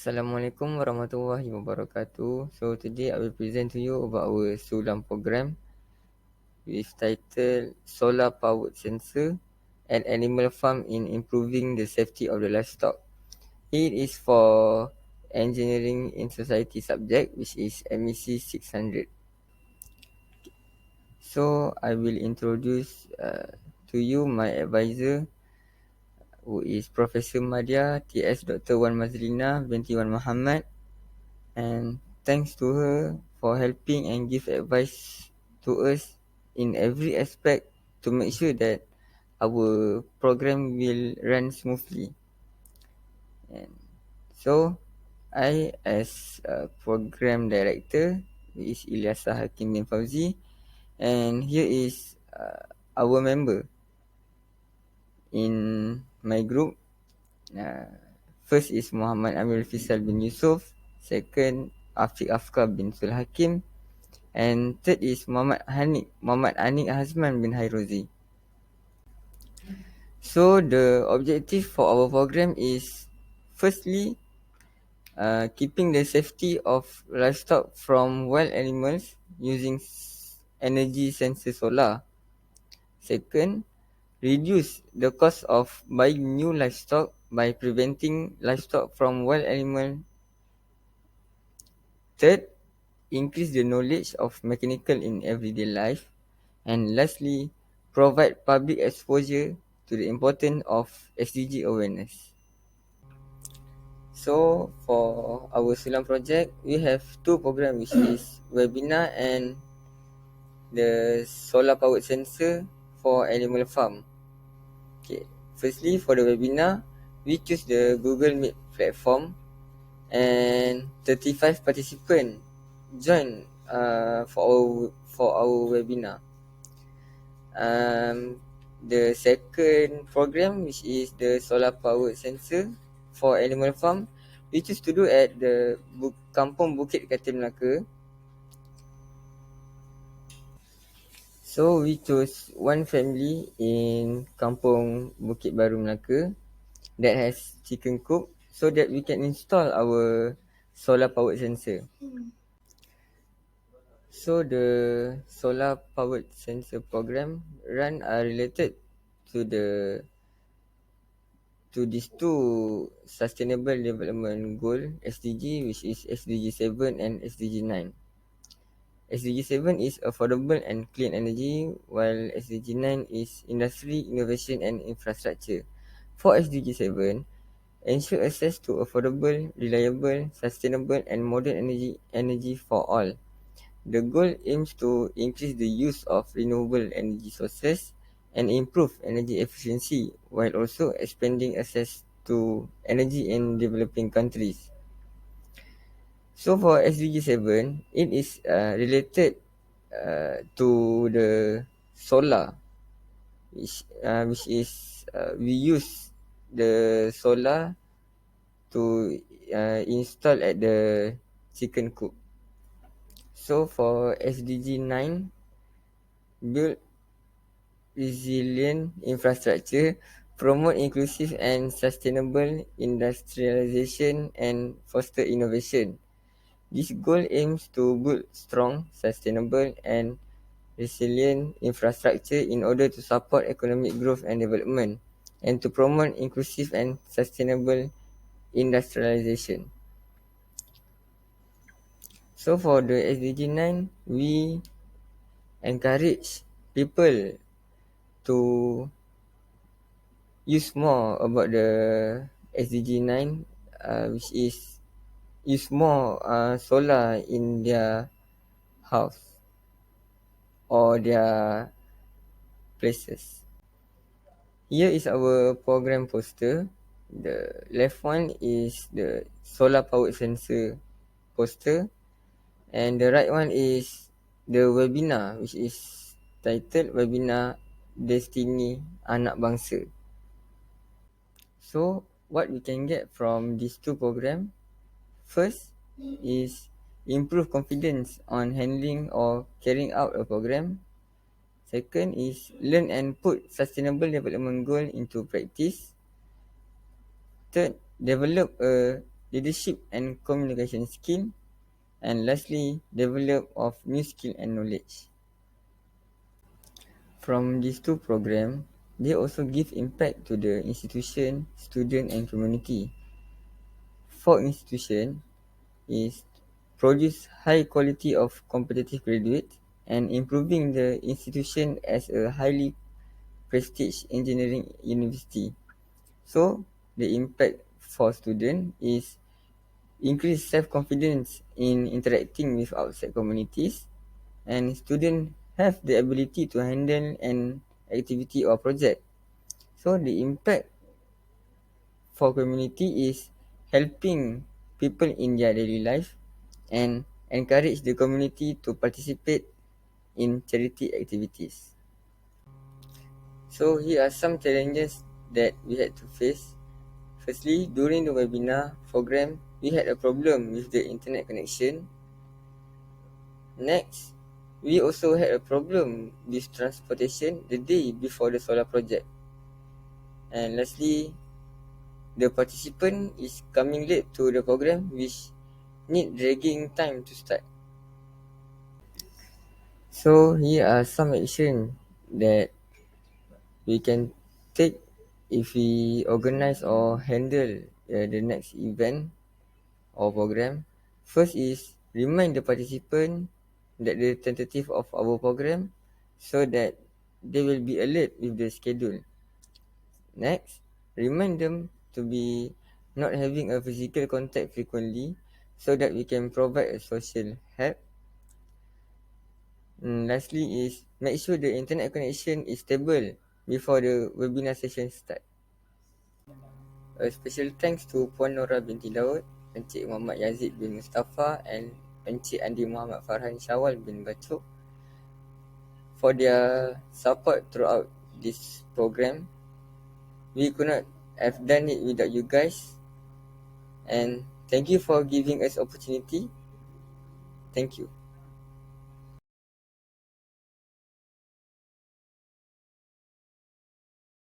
Assalamualaikum warahmatullahi wabarakatuh. So today I will present to you about our Sulam program with title Solar Powered Sensor and Animal Farm in Improving the Safety of the Livestock. It is for Engineering in Society subject, which is MEC 600. So I will introduce to you my advisor, who is Professor Madya TS Dr. Wan Mazlina binti Wan Muhammad, and thanks to her for helping and give advice to us in every aspect to make sure that our program will run smoothly. And so I, as a program director, is Ilyasa Hakim bin Fauzi, and here is our member in my group. uh, First is Muhammad Amir Fisal bin Yusuf, second Afiq Afkar bin Sul Hakim, and third is Muhammad Anik Hazman bin Hairozi. So the objective for our program is, firstly, keeping the safety of livestock from wild animals using energy sensor solar. Second, reduce the cost of buying new livestock by preventing livestock from wild animal. Third, increase the knowledge of mechanical in everyday life. And lastly, provide public exposure to the importance of SDG awareness. So for our Sulam project, we have two programs, which is webinar and the solar powered sensor for animal farm. Okay, firstly for the webinar, we choose the Google Meet platform, and 35 participants join for our webinar. The second program, which is the solar powered sensor for animal farm, we choose to do at the Kampung Bukit, Kata Melaka. So we chose one family in Kampung Bukit Baru, Melaka, that has chicken coop, so that we can install our solar powered sensor. So the solar powered sensor program run are related to these two sustainable development goal SDG, which is SDG 7 and SDG 9. SDG 7 is affordable and clean energy, while SDG 9 is industry, innovation and infrastructure. For SDG 7, ensure access to affordable, reliable, sustainable and modern energy for all. The goal aims to increase the use of renewable energy sources and improve energy efficiency, while also expanding access to energy in developing countries. So for SDG 7, it is related to the solar, which is we use the solar to install at the chicken coop. So for SDG 9, build resilient infrastructure, promote inclusive and sustainable industrialization, and foster innovation. This goal aims to build strong, sustainable, and resilient infrastructure in order to support economic growth and development, and to promote inclusive and sustainable industrialization. So for the SDG 9, we encourage people to use more about the SDG 9, which is use more solar in their house or their places. Here is our program poster. The left one is the solar powered sensor poster, and the right one is the webinar, which is titled Webinar Destiny Anak Bangsa. So what we can get from these two programs, first is improve confidence on handling or carrying out a program. Second is learn and put sustainable development goal into practice. Third, develop a leadership and communication skill, and lastly, develop of new skill and knowledge. From these two programs, they also give impact to the institution, student and community. For institution is produce high quality of competitive graduates and improving the institution as a highly prestige engineering university. So the impact for student is increase self-confidence in interacting with outside communities, and students have the ability to handle an activity or project. So the impact for community is helping people in their daily life and encourage the community to participate in charity activities. So here are some challenges that we had to face. Firstly, during the webinar program, we had a problem with the internet connection. Next, we also had a problem with transportation the day before the solar project. And lastly, the participant is coming late to the program, which need dragging time to start. So here are some action that we can take if we organize or handle the next event or program. First is remind the participant that the tentative of our program so that they will be alert with the schedule. Next, remind them to be not having a physical contact frequently so that we can provide a social help. Lastly is make sure the internet connection is stable before the webinar session start. A special thanks to Puan Nora binti Daud, Encik Muhammad Yazid bin Mustafa and Encik Andi Muhammad Farhan Syawal bin Bacuk for their support throughout this program. We could not have done it without you guys, and thank you for giving us opportunity. Thank you.